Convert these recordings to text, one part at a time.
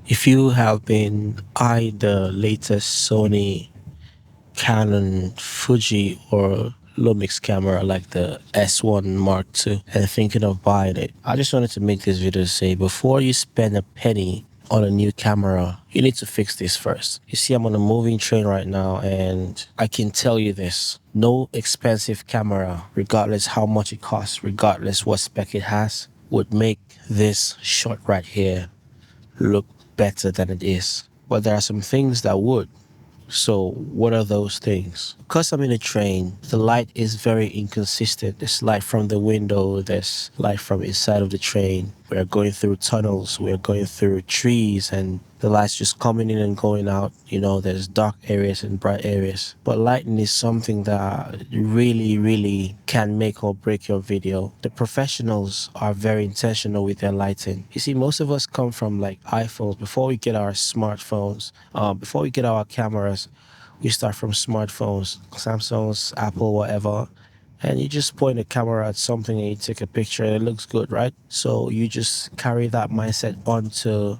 If you have been eyeing the latest Sony, Canon, Fuji, or Lumix camera like the S1 Mark II and thinking of buying it, I just wanted to make this video to say before you spend a penny on a new camera, you need to fix this first. You see, I'm on a moving train right now, and I can tell you this: no expensive camera, regardless how much it costs, regardless what spec it has, would make this shot right here look better than it is. But there are some things that would. So, what are those things? Because I'm in a train, the light is very inconsistent. There's light from the window, there's light from inside of the train. We're going through tunnels, we're going through trees, and the light's just coming in and going out. You know, there's dark areas and bright areas. But lighting is something that really can make or break your video. The professionals are very intentional with their lighting. You see, most of us come from like iPhones. Before we get our smartphones, before we get our cameras, we start from smartphones, Samsungs, Apple, whatever. And you just point a camera at something and you take a picture and it looks good, right? So you just carry that mindset onto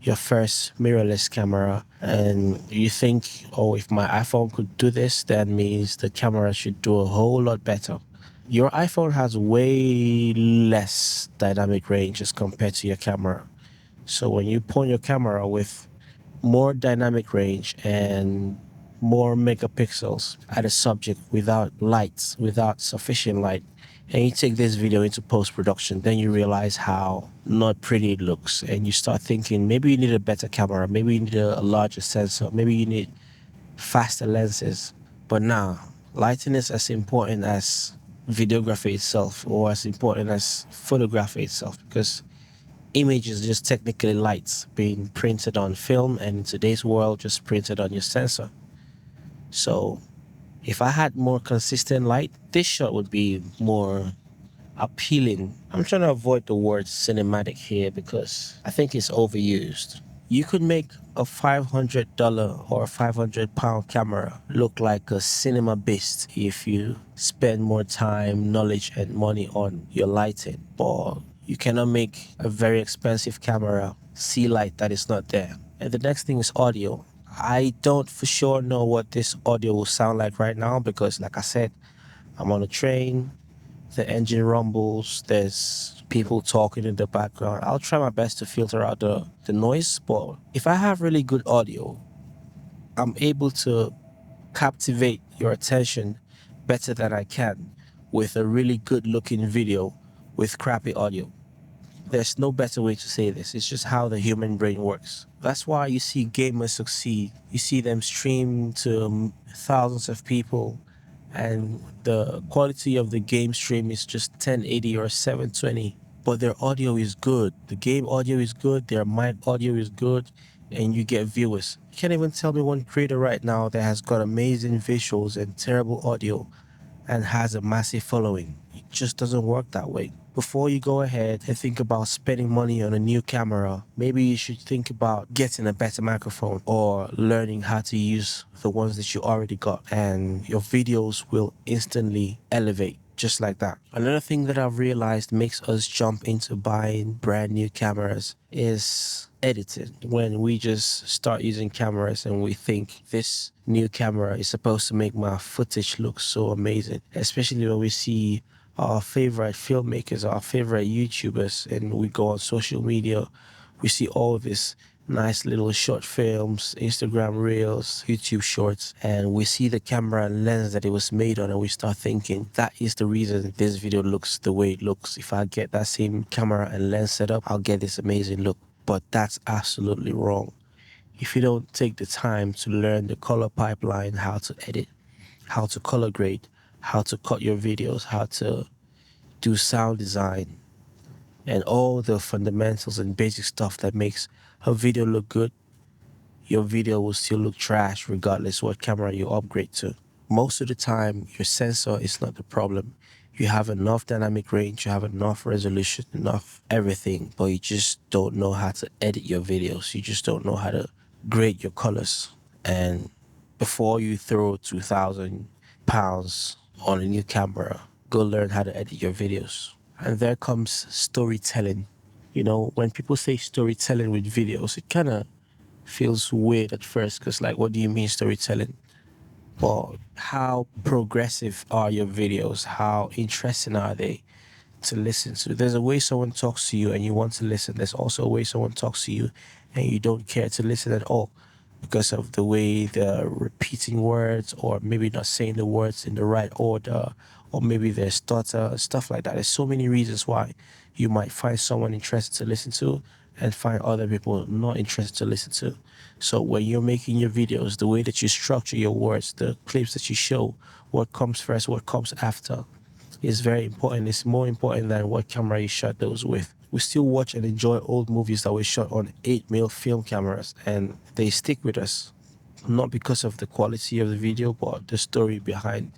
your first mirrorless camera, and you think, oh, if my iPhone could do this, that means the camera should do a whole lot better. Your iPhone has way less dynamic range as compared to your camera. So when you point your camera with more dynamic range and more megapixels at a subject without lights, without sufficient light, and you take this video into post-production, then you realize how not pretty it looks, and you start thinking maybe you need a better camera, maybe you need a larger sensor, maybe you need faster lenses. But nah, lighting is as important as videography itself, or as important as photography itself, because image is just technically lights being printed on film, and in today's world just printed on your sensor. So if I had more consistent light, this shot would be more appealing. I'm trying to avoid the word cinematic here because I think it's overused. You could make a $500 or £500 camera look like a cinema beast if you spend more time, knowledge, and money on your lighting. But you cannot make a very expensive camera see light that is not there. And the next thing is audio. I don't for sure know what this audio will sound like right now because, like I said, I'm on a train, the engine rumbles, there's people talking in the background. I'll try my best to filter out the noise, but if I have really good audio, I'm able to captivate your attention better than I can with a really good looking video with crappy audio. There's no better way to say this. It's just how the human brain works. That's why you see gamers succeed. You see them stream to thousands of people, and the quality of the game stream is just 1080 or 720. But their audio is good. The game audio is good. Their mic audio is good. And you get viewers. You can't even tell me one creator right now that has got amazing visuals and terrible audio and has a massive following. It just doesn't work that way. Before you go ahead and think about spending money on a new camera, maybe you should think about getting a better microphone or learning how to use the ones that you already got, and your videos will instantly elevate just like that. Another thing that I've realized makes us jump into buying brand new cameras is editing. When we just start using cameras and we think this new camera is supposed to make my footage look so amazing, especially when we see our favorite filmmakers, our favorite YouTubers, and we go on social media, we see all this nice little short films, Instagram reels, YouTube shorts, and we see the camera and lens that it was made on, and we start thinking that is the reason this video looks the way it looks. If I get that same camera and lens setup, I'll get this amazing look. But that's absolutely wrong. If you don't take the time to learn the color pipeline, how to edit, how to color grade, how to cut your videos, how to do sound design, and all the fundamentals and basic stuff that makes a video look good, your video will still look trash regardless what camera you upgrade to. Most of the time, your sensor is not the problem. You have enough dynamic range, you have enough resolution, enough everything, but you just don't know how to edit your videos. You just don't know how to grade your colors. And before you throw £2,000 on a new camera, go learn how to edit your videos. And there comes storytelling. You know, when people say storytelling with videos, it kind of feels weird at first because, like, what do you mean storytelling? But how progressive are your videos? How interesting are they to listen to? There's a way someone talks to you and you want to listen. There's also a way someone talks to you and you don't care to listen at all because of the way they're repeating words, or maybe not saying the words in the right order, or maybe there's stutter, stuff like that. There's so many reasons why you might find someone interested to listen to and find other people not interested to listen to. So when you're making your videos, the way that you structure your words, the clips that you show, what comes first, what comes after, is very important. It's more important than what camera you shot those with. We still watch and enjoy old movies that were shot on 8mm film cameras, and they stick with us. Not because of the quality of the video, but the story behind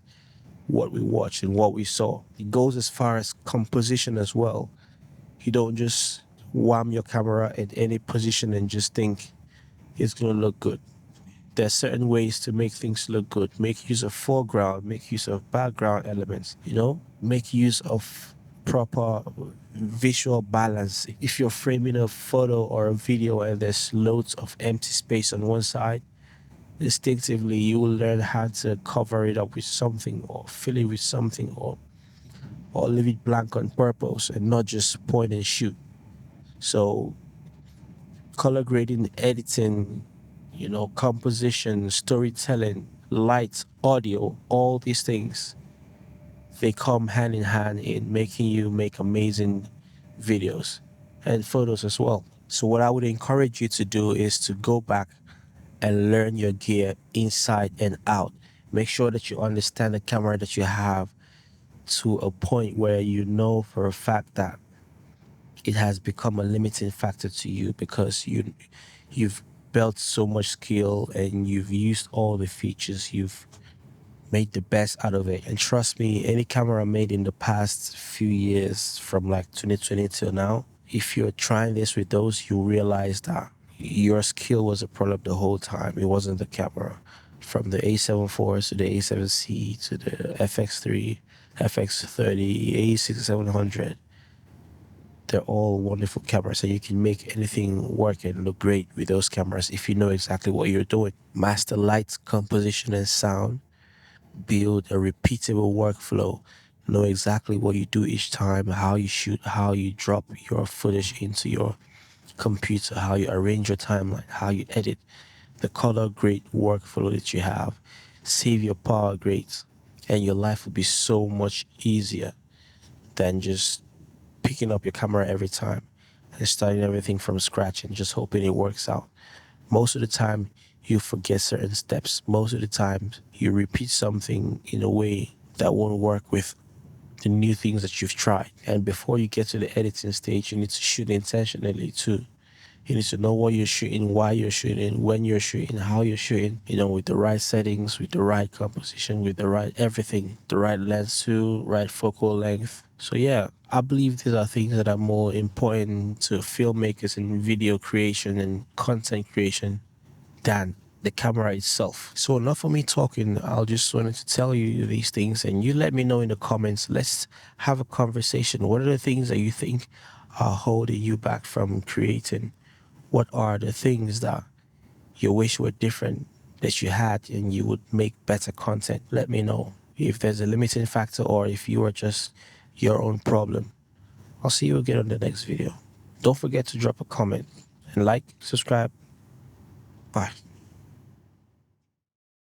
what we watched and what we saw. It goes as far as composition as well. You don't just wham your camera at any position and just think it's going to look good. There's certain ways to make things look good. Make use of foreground, make use of background elements, you know, make use of proper visual balance. If you're framing a photo or a video and there's loads of empty space on one side, instinctively you will learn how to cover it up with something, or fill it with something, or leave it blank on purpose and not just point and shoot. So color grading, editing, you know, composition, storytelling, light, audio, all these things, they come hand in hand in making you make amazing videos and photos as well. So what I would encourage you to do is to go back and learn your gear inside and out. Make sure that you understand the camera that you have to a point where you know for a fact that it has become a limiting factor to you because you've built so much skill and you've used all the features, you've made the best out of it. And trust me, any camera made in the past few years from like 2020 till now, if you're trying this with those, you realize that your skill was a problem the whole time. It wasn't the camera. From the A7 IV to the A7C to the FX3, FX30, A6700, they're all wonderful cameras, and you can make anything work and look great with those cameras if you know exactly what you're doing. Master light, composition, and sound. Build a repeatable workflow. Know exactly what you do each time, how you shoot, how you drop your footage into your computer, how you arrange your timeline, how you edit. The color grade workflow that you have. Save your power grades, and your life will be so much easier than just picking up your camera every time and starting everything from scratch and just hoping it works out. Most of the time, you forget certain steps. Most of the time, you repeat something in a way that won't work with the new things that you've tried. And before you get to the editing stage, you need to shoot intentionally too. You need to know what you're shooting, why you're shooting, when you're shooting, how you're shooting, you know, with the right settings, with the right composition, with the right everything, the right lens too, right focal length. So yeah, I believe these are things that are more important to filmmakers in video creation and content creation than the camera itself. So enough for me talking. I just wanted to tell you these things and you let me know in the comments. Let's have a conversation. What are the things that you think are holding you back from creating? What are the things that you wish were different that you had and you would make better content? Let me know if there's a limiting factor or if you are just your own problem. I'll see you again on the next video. Don't forget to drop a comment and like, subscribe. Bye.